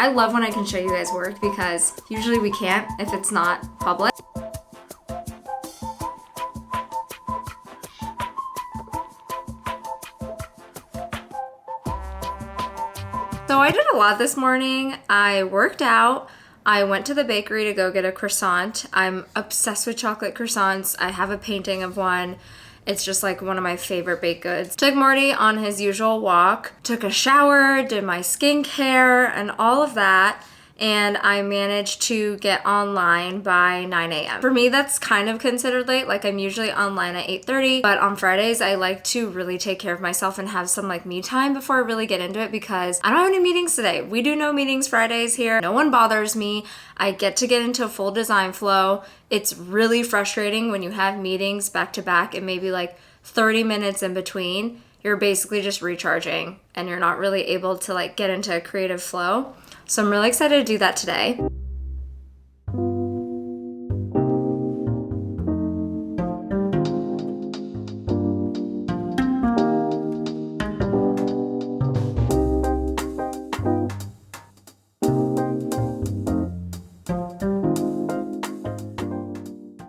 I love when I can show you guys work because usually we can't if it's not public. So I did a lot this morning. I worked out. I went to the bakery to go get a croissant. I'm obsessed with chocolate croissants. I have a painting of one. It's just like one of my favorite baked goods. Took Morty on his usual walk, took a shower, did my skincare and all of that. And I managed to get online by 9 a.m. For me, that's kind of considered late. Like I'm usually online at 8:30, but on Fridays, I like to really take care of myself and have some like me time before I really get into it because I don't have any meetings today. We do no meetings Fridays here. No one bothers me. I get to get into a full design flow. It's really frustrating when you have meetings back to back and maybe like 30 minutes in between. You're basically just recharging and you're not really able to like get into a creative flow. So I'm really excited to do that today.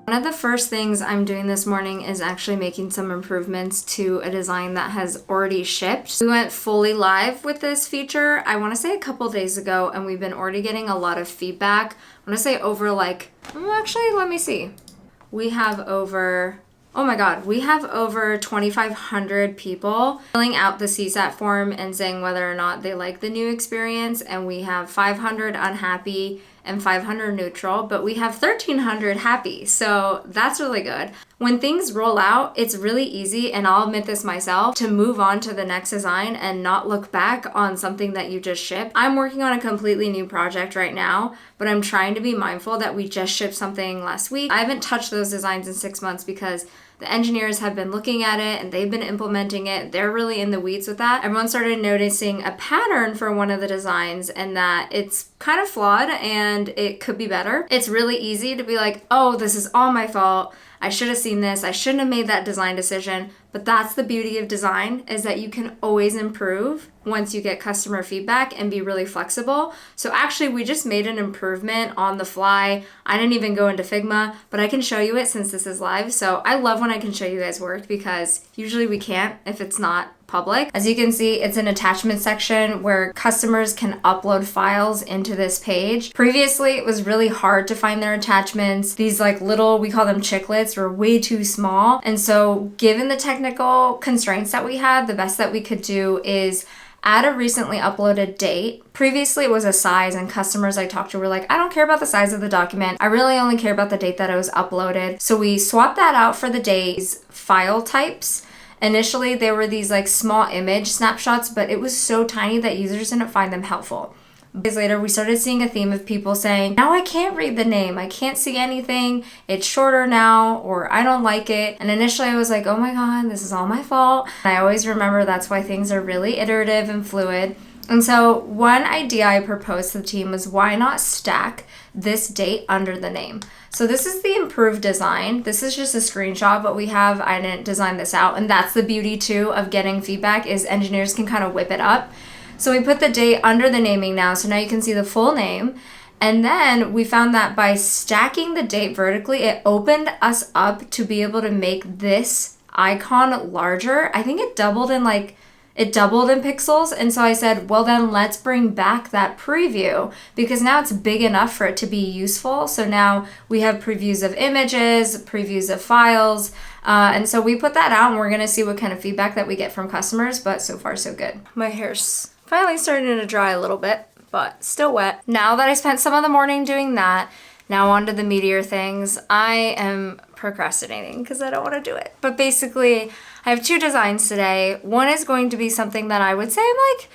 One of the first things I'm doing this morning is actually making some improvements to a design that has already shipped. We went fully live with this feature, I want to say a couple days ago, and we've been already getting a lot of feedback. I want to say over like, actually, let me see. We have over, oh my God, we have over 2,500 people filling out the CSAT form and saying whether or not they like the new experience, and we have 500 unhappy and 500 neutral, but we have 1,300 happy, so that's really good. When things roll out, it's really easy, and I'll admit this myself, to move on to the next design and not look back on something that you just shipped. I'm working on a completely new project right now, but I'm trying to be mindful that we just shipped something last week. I haven't touched those designs in 6 months because the engineers have been looking at it and they've been implementing it. They're really in the weeds with that. Everyone started noticing a pattern for one of the designs and that it's kind of flawed and it could be better. It's really easy to be like, oh, this is all my fault. I should have seen this. I shouldn't have made that design decision. But that's the beauty of design, is that you can always improve once you get customer feedback and be really flexible. So actually, we just made an improvement on the fly. I didn't even go into Figma, but I can show you it since this is live. So I love when I can show you guys work because usually we can't if it's not public. As you can see, it's an attachment section where customers can upload files into this page. Previously, it was really hard to find their attachments. These like little, we call them chiclets, were way too small. And so given the technical constraints that we had, the best that we could do is add a recently uploaded date. Previously, it was a size, and customers I talked to were like, I don't care about the size of the document. I really only care about the date that it was uploaded. So we swapped that out for the date's file types. Initially, there were these like small image snapshots, but it was so tiny that users didn't find them helpful. Days later, we started seeing a theme of people saying, now I can't read the name, I can't see anything, it's shorter now, or I don't like it. And initially I was like, oh my God, this is all my fault. And I always remember that's why things are really iterative and fluid. And so one idea I proposed to the team was, why not stack this date under the name? So this is the improved design. This is just a screenshot, but we have, I didn't design this out. And that's the beauty too of getting feedback, is engineers can kind of whip it up. So we put the date under the naming now. So now you can see the full name. And then we found that by stacking the date vertically, it opened us up to be able to make this icon larger. I think it doubled in pixels. And so I said, well, then let's bring back that preview, because now it's big enough for it to be useful. So now we have previews of images, previews of files. And so we put that out, and we're going to see what kind of feedback that we get from customers. But so far, so good. My hair's finally starting to dry a little bit, but still wet. Now that I spent some of the morning doing that, now on to the meatier things. I am procrastinating because I don't want to do it. But basically, I have 2 designs today. One is going to be something that I would say I'm like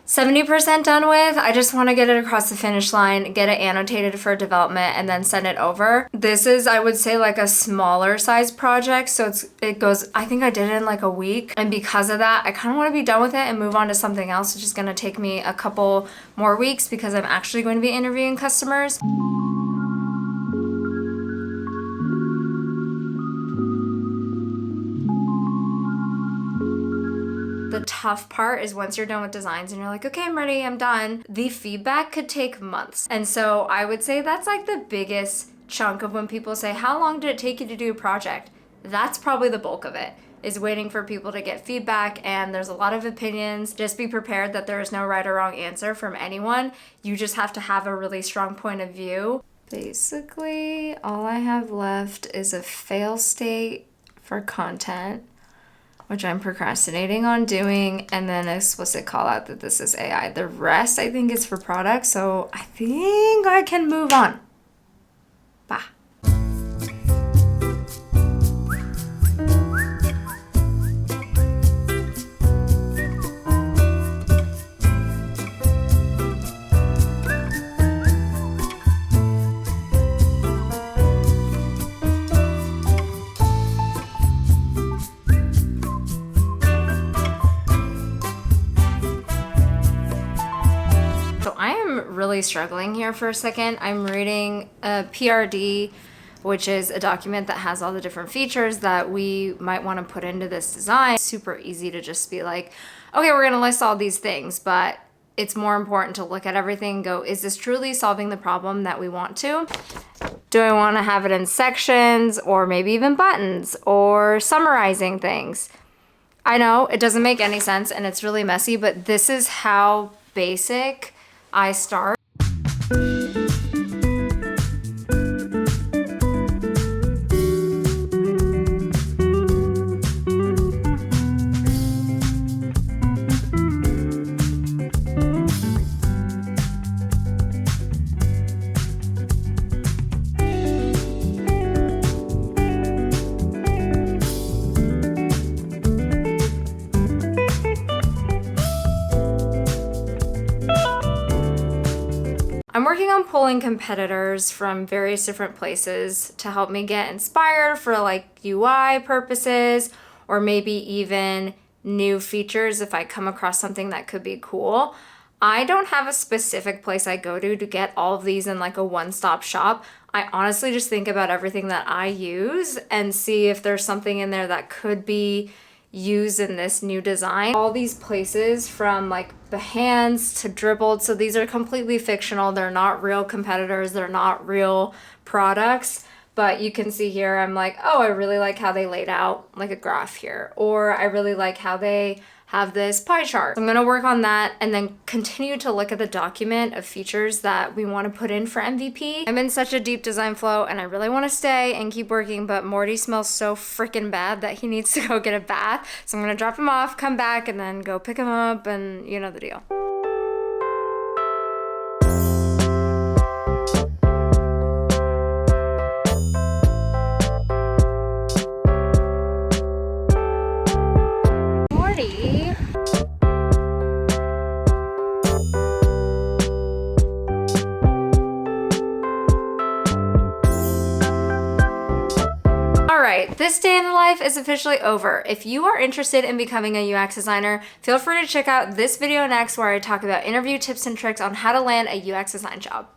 70% done with. I just want to get it across the finish line, get it annotated for development, and then send it over. This is, I would say, like a smaller size project. So it goes, I think I did it in like a week. And because of that, I kind of want to be done with it and move on to something else, which is going to take me a couple more weeks because I'm actually going to be interviewing customers. The tough part is once you're done with designs and you're like, okay, I'm ready, I'm done, the feedback could take months. And so I would say that's like the biggest chunk of when people say, how long did it take you to do a project? That's probably the bulk of it, is waiting for people to get feedback. And there's a lot of opinions. Just be prepared that there is no right or wrong answer from anyone. You just have to have a really strong point of view. Basically, all I have left is a fail state for content, which I'm procrastinating on doing, and then an explicit call out that this is AI. The rest I think is for products, so I think I can move on. Bye. Really struggling here for a second. I'm reading a PRD, which is a document that has all the different features that we might want to put into this design. Super easy to just be like, okay, we're going to list all these things, but it's more important to look at everything and go, is this truly solving the problem that we want to? Do I want to have it in sections or maybe even buttons or summarizing things? I know it doesn't make any sense and it's really messy, but this is how basic I start. I'm working on pulling competitors from various different places to help me get inspired for like UI purposes, or maybe even new features if I come across something that could be cool. I don't have a specific place I go to get all of these in like a one-stop shop. I honestly just think about everything that I use and see if there's something in there that could be used in this new design. All these places from like Behance to Dribbled, so these are completely fictional. They're not real competitors. They're not real products. But you can see here, I'm like, oh, I really like how they laid out like a graph here. Or I really like how they have this pie chart. So I'm gonna work on that and then continue to look at the document of features that we wanna put in for MVP. I'm in such a deep design flow and I really wanna stay and keep working, but Morty smells so freaking bad that he needs to go get a bath. So I'm gonna drop him off, come back, and then go pick him up, and you know the deal. This day in the life is officially over. If you are interested in becoming a UX designer, feel free to check out this video next where I talk about interview tips and tricks on how to land a UX design job.